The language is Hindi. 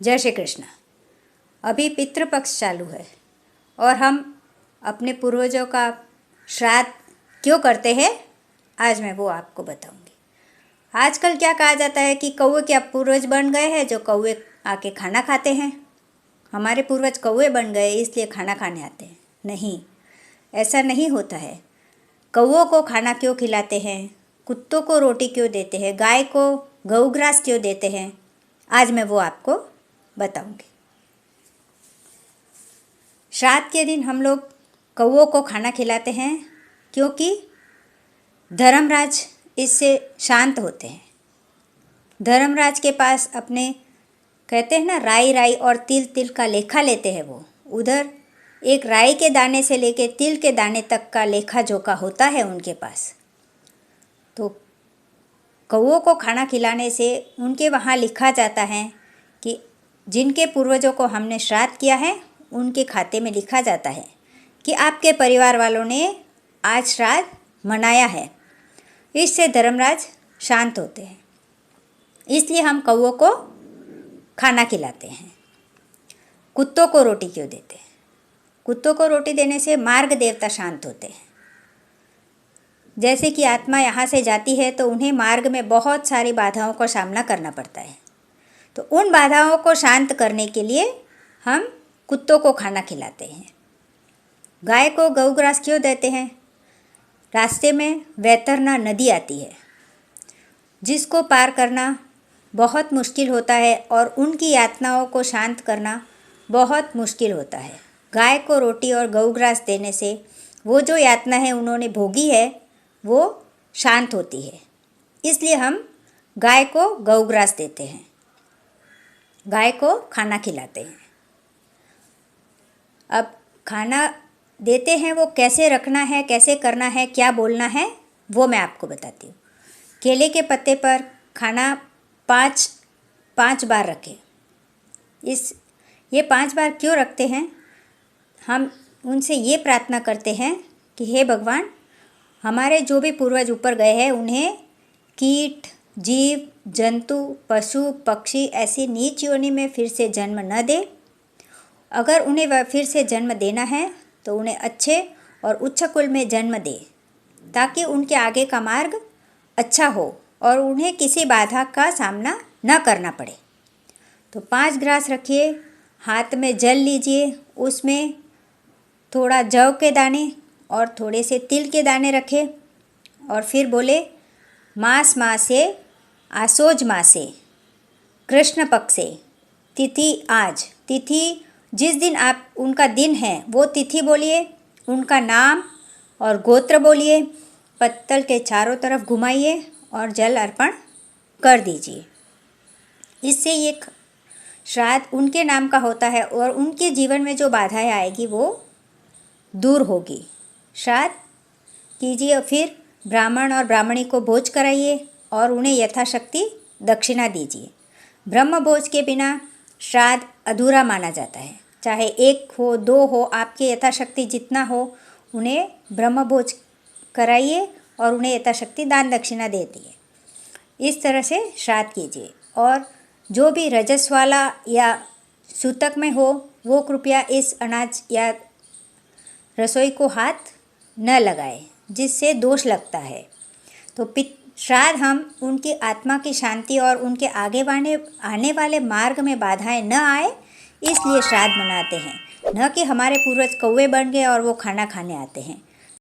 जय श्री कृष्ण। अभी पितृपक्ष चालू है और हम अपने पूर्वजों का श्राद्ध क्यों करते हैं, आज मैं वो आपको बताऊंगी। आजकल क्या कहा जाता है कि कौवे के अब पूर्वज बन गए हैं जो कौवे आके खाना खाते हैं। हमारे पूर्वज कौवे बन गए इसलिए खाना खाने आते हैं। नहीं, ऐसा नहीं होता है। कौवों को खाना क्यों खिलाते हैं, कुत्तों को रोटी क्यों देते हैं, गाय को गौग्रास क्यों देते हैं, आज मैं वो आपको बताऊंगी। श्राद्ध के दिन हम लोग कौवों को खाना खिलाते हैं क्योंकि धर्मराज इससे शांत होते हैं। धर्मराज के पास अपने कहते हैं ना, राई राई और तिल तिल का लेखा लेते हैं। वो उधर एक राई के दाने से लेके तिल के दाने तक का लेखा जोखा होता है उनके पास। तो कौवों को खाना खिलाने से उनके वहाँ लिखा जाता है कि जिनके पूर्वजों को हमने श्राद्ध किया है उनके खाते में लिखा जाता है कि आपके परिवार वालों ने आज श्राद्ध मनाया है। इससे धर्मराज शांत होते हैं, इसलिए हम कौवों को खाना खिलाते हैं। कुत्तों को रोटी क्यों देते हैं? कुत्तों को रोटी देने से मार्ग देवता शांत होते हैं। जैसे कि आत्मा यहाँ से जाती है तो उन्हें मार्ग में बहुत सारी बाधाओं का सामना करना पड़ता है। तो उन बाधाओं को शांत करने के लिए हम कुत्तों को खाना खिलाते हैं। गाय को गौग्रास क्यों देते हैं? रास्ते में वैतरना नदी आती है जिसको पार करना बहुत मुश्किल होता है और उनकी यातनाओं को शांत करना बहुत मुश्किल होता है। गाय को रोटी और गौग्रास देने से वो जो यातना है उन्होंने भोगी है वो शांत होती है। इसलिए हम गाय को गौग्रास देते हैं, गाय को खाना खिलाते हैं। अब खाना देते हैं वो कैसे रखना है, कैसे करना है, क्या बोलना है, वो मैं आपको बताती हूँ। केले के पत्ते पर खाना पाँच बार रखें। ये 5 बार क्यों रखते हैं? हम उनसे ये प्रार्थना करते हैं कि हे भगवान, हमारे जो भी पूर्वज ऊपर गए हैं उन्हें कीट, जीव, जंतु, पशु, पक्षी ऐसी नीच योनि में फिर से जन्म न दे। अगर उन्हें फिर से जन्म देना है तो उन्हें अच्छे और उच्च कुल में जन्म दे ताकि उनके आगे का मार्ग अच्छा हो और उन्हें किसी बाधा का सामना न करना पड़े। तो 5 ग्रास रखिए, हाथ में जल लीजिए, उसमें थोड़ा जौ के दाने और थोड़े से तिल के दाने रखें और फिर बोले मास मासे आसोज मासे कृष्ण पक्षे तिथि आज। तिथि जिस दिन आप उनका दिन है वो तिथि बोलिए, उनका नाम और गोत्र बोलिए, पत्तल के चारों तरफ घुमाइए और जल अर्पण कर दीजिए। इससे ये श्राद्ध उनके नाम का होता है और उनके जीवन में जो बाधाएं आएगी वो दूर होगी। श्राद्ध कीजिए, फिर ब्राह्मण और ब्राह्मणी को भोज कराइए और उन्हें यथाशक्ति दक्षिणा दीजिए। ब्रह्म भोज के बिना श्राद्ध अधूरा माना जाता है। चाहे 1 हो 2 हो, आपके यथाशक्ति जितना हो उन्हें ब्रह्म भोज कराइए और उन्हें यथाशक्ति दान दक्षिणा दे दिए। इस तरह से श्राद्ध कीजिए। और जो भी रजस वाला या सूतक में हो वो कृपया इस अनाज या रसोई को हाथ न लगाए, जिससे दोष लगता है। तो श्राद्ध हम उनकी आत्मा की शांति और उनके आने वाले मार्ग में बाधाएं न आए इसलिए श्राद्ध मनाते हैं, न कि हमारे पूर्वज कौवे बन गए और वो खाना खाने आते हैं।